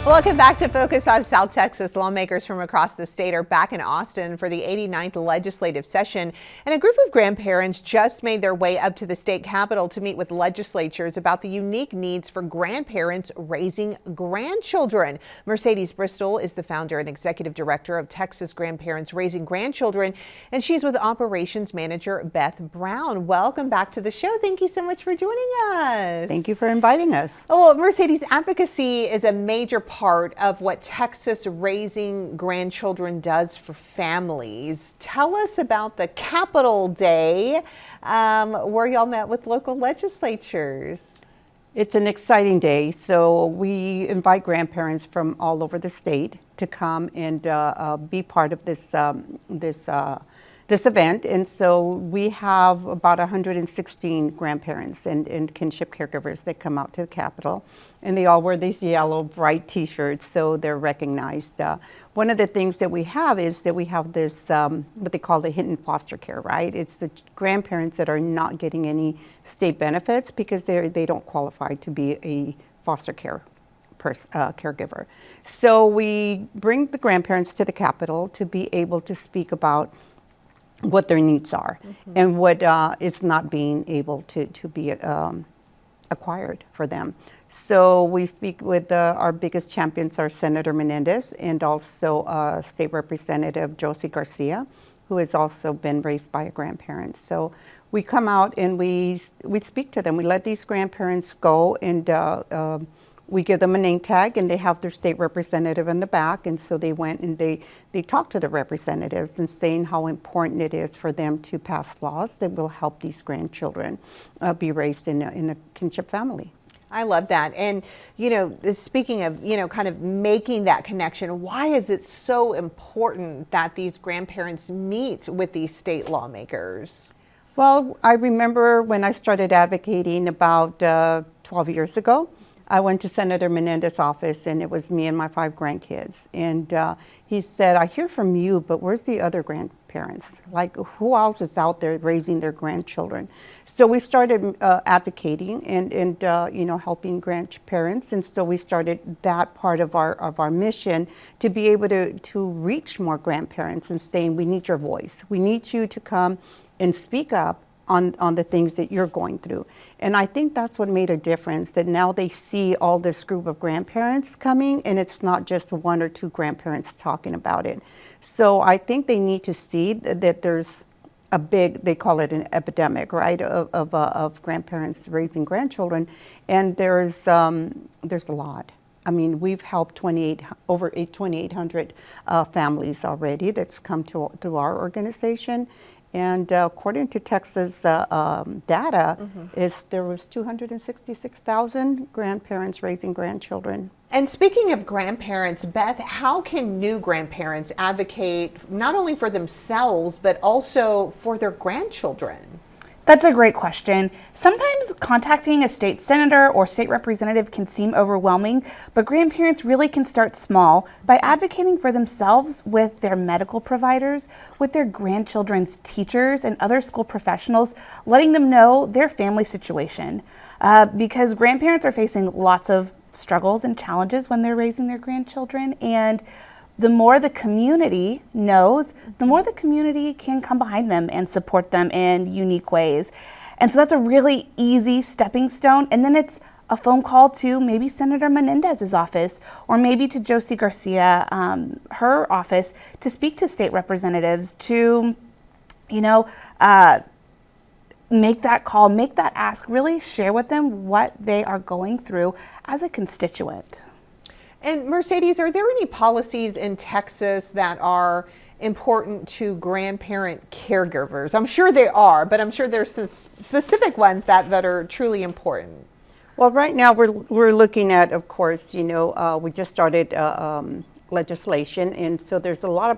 Welcome back to Focus on South Texas. Lawmakers from across the state are back in Austin for the 89th legislative session, and a group of grandparents just made their way up to the state capitol to meet with legislatures about the unique needs for grandparents raising grandchildren. Mercedes Bristol is the founder and executive director of Texas Grandparents Raising Grandchildren, and she's with Operations Manager Beth Brown. Welcome back to the show. Thank you so much for joining us. Thank you for inviting us. Oh, well, Mercedes, advocacy is a major part of what Texas Raising Grandchildren does for families. Tell us about the Capitol Day where y'all met with local legislatures. It's an exciting day. So we invite grandparents from all over the state to come and be part of this event. And so we have about 116 grandparents and kinship caregivers that come out to the Capitol, and they all wear these yellow bright t-shirts, so they're recognized. One of the things that we have is that we have this what they call the hidden foster care, right? It's the grandparents that are not getting any state benefits because they don't qualify to be a foster care caregiver. So we bring the grandparents to the Capitol to be able to speak about what their needs are and what is not being able to be acquired for them. So we speak with our biggest champions are Senator Menendez and also State Representative Josie Garcia, who has also been raised by a grandparent. So we come out and we speak to them. We let these grandparents go, and we give them a name tag, and they have their state representative in the back. And so they went and they talked to the representatives and saying how important it is for them to pass laws that will help these grandchildren be raised in a kinship family. I love that. And, you know, speaking of, kind of making that connection, why is it so important that these grandparents meet with these state lawmakers? Well, I remember when I started advocating about 12 years ago, I went to Senator Menendez's office, and it was me and my 5 grandkids. And he said, I hear from you, but where's the other grandparents? Like, who else is out there raising their grandchildren? So we started advocating and helping grandparents. And so we started that part of our mission to be able to reach more grandparents and saying, we need your voice. We need you to come and speak up on the things that you're going through. And I think that's what made a difference, that now they see all this group of grandparents coming, and it's not just 1 or 2 grandparents talking about it. So I think they need to see that there's a big, they call it an epidemic, right, of grandparents raising grandchildren, and there's a lot. I mean, we've helped over 2,800 families already that's come to our organization. And according to Texas data, there was 266,000 grandparents raising grandchildren. And speaking of grandparents, Beth, how can new grandparents advocate not only for themselves, but also for their grandchildren? That's a great question. Sometimes contacting a state senator or state representative can seem overwhelming, but grandparents really can start small by advocating for themselves with their medical providers, with their grandchildren's teachers and other school professionals, letting them know their family situation. Because grandparents are facing lots of struggles and challenges when they're raising their grandchildren, and the more the community knows, the more the community can come behind them and support them in unique ways. And so that's a really easy stepping stone. And then it's a phone call to maybe Senator Menendez's office, or maybe to Josie Garcia, her office, to speak to state representatives to, make that call, make that ask, really share with them what they are going through as a constituent. And Mercedes, are there any policies in Texas that are important to grandparent caregivers? I'm sure there are, but I'm sure there's some specific ones that are truly important. Well, right now we're looking at, of course, we just started legislation, and so there's a lot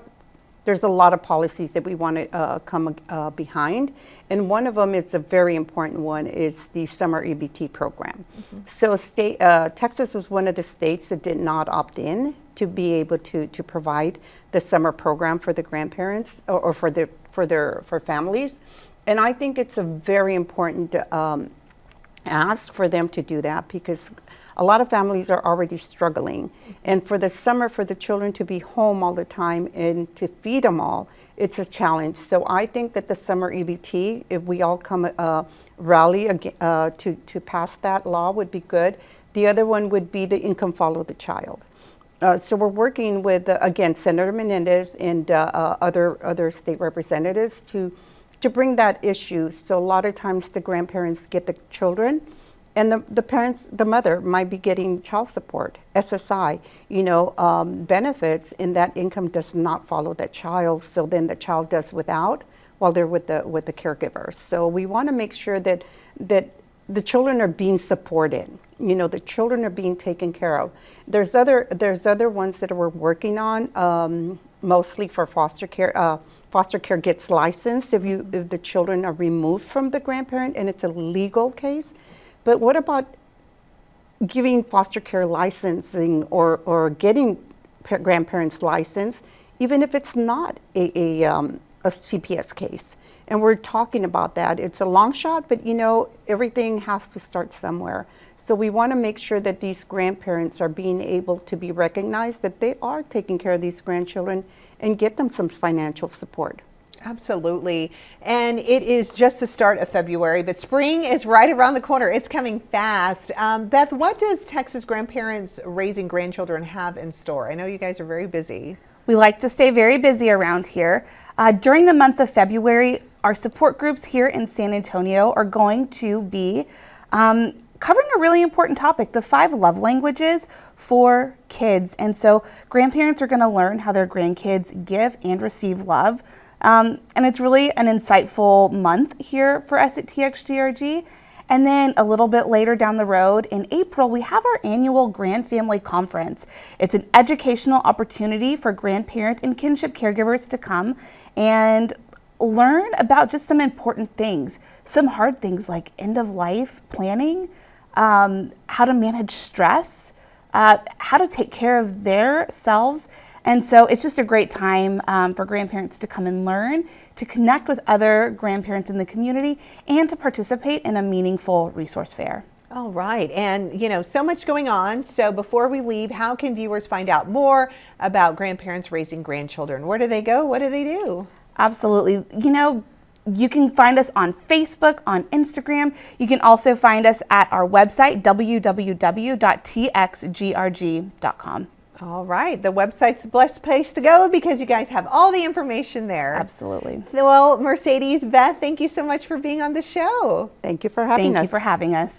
of policies that we want to come behind, and one of them is a very important one, is the summer EBT program. So Texas was one of the states that did not opt in to be able to provide the summer program for the grandparents or for families, and I think it's a very important ask for them to do that, because a lot of families are already struggling. And for the summer, for the children to be home all the time and to feed them all, it's a challenge. So I think that the summer EBT, if we all come rally to pass that law, would be good. The other one would be the income follow the child. So we're working with, again, Senator Menendez and other state representatives to bring that issue. So a lot of times the grandparents get the children, and the parents, the mother might be getting child support, SSI, benefits, and that income does not follow that child. So then the child does without while they're with the caregivers. So we want to make sure that the children are being supported. The children are being taken care of. There's other ones that we're working on, mostly for foster care. Foster care gets licensed if the children are removed from the grandparent and it's a legal case. But what about giving foster care licensing or getting grandparents licensed, even if it's not a CPS case? And we're talking about that. It's a long shot, but everything has to start somewhere. So we want to make sure that these grandparents are being able to be recognized, that they are taking care of these grandchildren, and get them some financial support. Absolutely. And it is just the start of February, but spring is right around the corner. It's coming fast. Beth, what does Texas Grandparents Raising Grandchildren have in store? I know you guys are very busy. We like to stay very busy around here. During the month of February, our support groups here in San Antonio are going to be covering a really important topic, the 5 love languages for kids. And so grandparents are going to learn how their grandkids give and receive love. And it's really an insightful month here for us at TXGRG. And then a little bit later down the road in April, we have our annual Grand Family Conference. It's an educational opportunity for grandparents and kinship caregivers to come and learn about just some important things, some hard things like end of life planning, how to manage stress, how to take care of their selves. And so it's just a great time for grandparents to come and learn, to connect with other grandparents in the community, and to participate in a meaningful resource fair. All right. And, so much going on. So before we leave, how can viewers find out more about grandparents raising grandchildren? Where do they go? What do they do? Absolutely. You can find us on Facebook, on Instagram. You can also find us at our website, www.txgrg.com. All right. The website's the best place to go because you guys have all the information there. Absolutely. Well, Mercedes, Beth, thank you so much for being on the show. Thank you for having us. Thank you for having us.